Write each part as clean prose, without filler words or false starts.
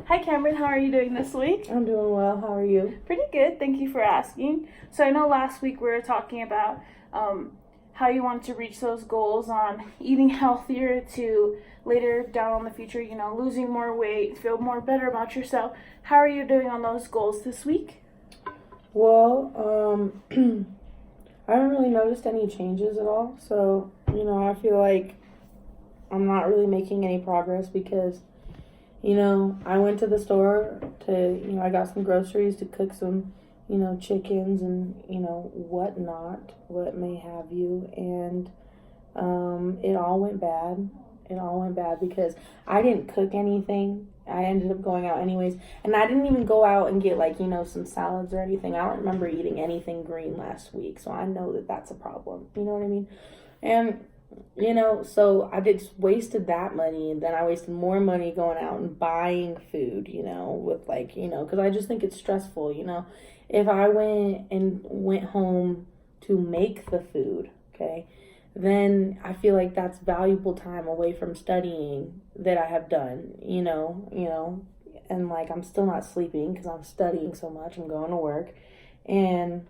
Hi Cameron, how are you doing this week? I'm doing well. How are you? Pretty good, thank you for asking. So I know last week we were talking about how you want to reach those goals on eating healthier to later down in the future, losing more weight, feel more better about yourself. How are you doing on those goals this week? Well, I haven't really noticed any changes at all. So, I feel like I'm not really making any progress because, I went to the store to, I got some groceries to cook some, chickens and, whatnot, what may have you. And it all went bad. It all went bad because I didn't cook anything. I ended up going out anyways. And I didn't even go out and get, some salads or anything. I don't remember eating anything green last week. So I know that that's a problem. You know what I mean? And, so I just wasted that money. And then I wasted more money going out and buying food, with because I just think it's stressful, If I went home to make the food, okay, then I feel like that's valuable time away from studying that I have done, and I'm still not sleeping because I'm studying so much. I'm going to work and,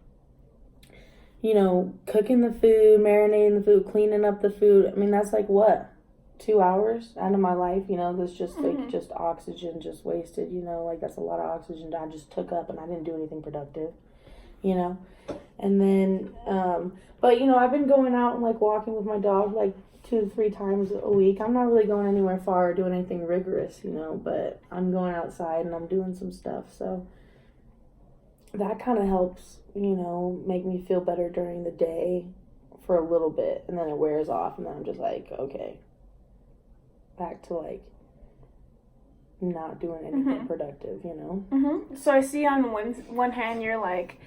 cooking the food, marinating the food, cleaning up the food. I mean, that's like what? 2 hours out of my life, that's just just oxygen just wasted, that's a lot of oxygen I just took up and I didn't do anything productive, and then but I've been going out and walking with my dog 2 to 3 times a week. I'm not really going anywhere far or doing anything rigorous, but I'm going outside and I'm doing some stuff, so that kind of helps, make me feel better during the day for a little bit, and then it wears off and then I'm just okay, back to not doing anything productive, So I see on one hand you're like,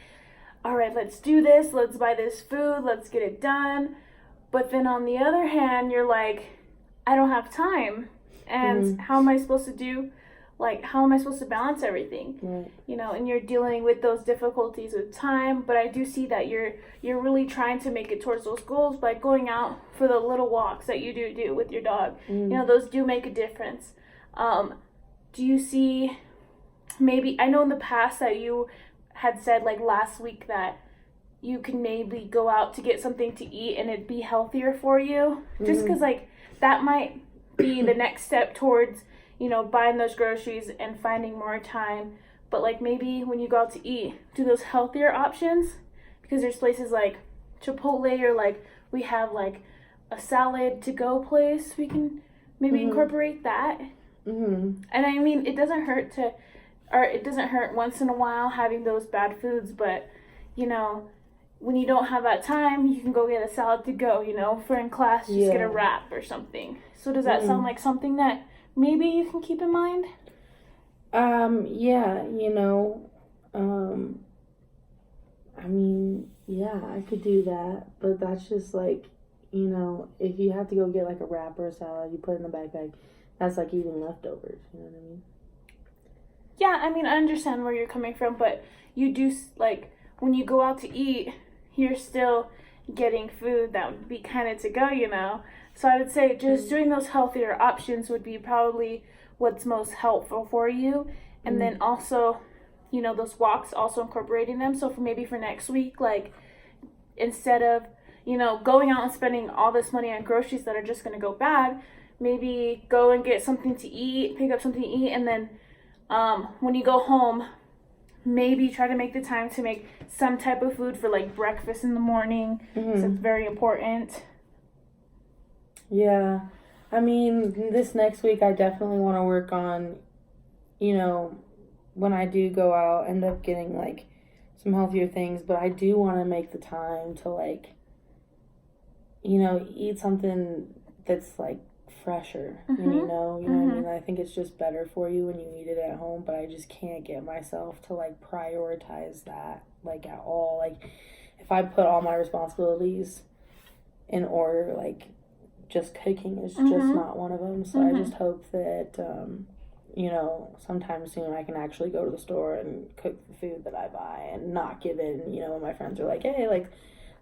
all right, let's do this, let's buy this food, let's get it done. But then on the other hand, you're like, I don't have time. And how am I supposed to balance everything? Right. And you're dealing with those difficulties with time. But I do see that you're really trying to make it towards those goals by going out for the little walks that you do with your dog. Those do make a difference. Do you see, maybe, I know in the past that you had said last week that you can maybe go out to get something to eat and it'd be healthier for you, just because that might be the next step towards buying those groceries and finding more time. But maybe when you go out to eat, do those healthier options, because there's places like Chipotle or we have a salad to go place, we can maybe incorporate that. And I mean, it doesn't hurt once in a while having those bad foods, but when you don't have that time, you can go get a salad to go, for in class, just get a wrap or something. So does that sound like something that maybe you can keep in mind? Yeah, I mean, yeah, I could do that, but that's just if you have to go get a wrap or a salad, you put it in the backpack, that's like eating leftovers, you know what I mean? Yeah, I mean, I understand where you're coming from, but you do, when you go out to eat, you're still getting food that would be kind of to go. So I would say just doing those healthier options would be probably what's most helpful for you. And then also, those walks, also incorporating them. So for next week, instead of, going out and spending all this money on groceries that are just going to go bad, maybe go and get something to eat, pick up something to eat, and then when you go home, maybe try to make the time to make some type of food for breakfast in the morning. So it's very important. Yeah, I mean, this next week I definitely want to work on, when I do go out, end up getting some healthier things, but I do want to make the time to eat something that's fresher, you know what I mean? I think it's just better for you when you eat it at home, but I just can't get myself to prioritize that at all. If I put all my responsibilities in order, just cooking is just not one of them. So I just hope that sometime soon I can actually go to the store and cook the food that I buy and not give in, when my friends are hey,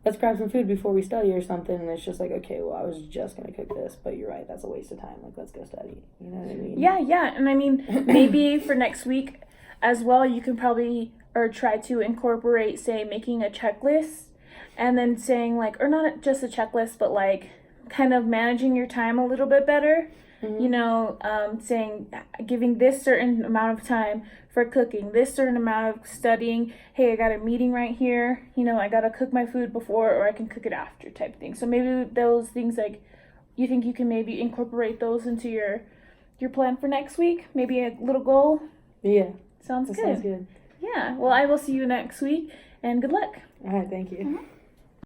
let's grab some food before we study or something. And it's just like, okay, well, I was just going to cook this, but you're right. That's a waste of time. Like, let's go study. You know what I mean? Yeah. And I mean, maybe for next week as well, you can probably, or try to incorporate, say, making a checklist and then saying like, or not just a checklist, but like kind of managing your time a little bit better. Mm-hmm. You know, saying, giving this certain amount of time for cooking, this certain amount of studying. Hey, I got a meeting right here. You know, I got to cook my food before, or I can cook it after, type thing. So maybe those things, like, you think you can maybe incorporate those into your plan for next week? Maybe a little goal? Yeah. Sounds That good. sounds good. Yeah. Well, I will see you next week, and good luck. All right. Thank you. Mhm.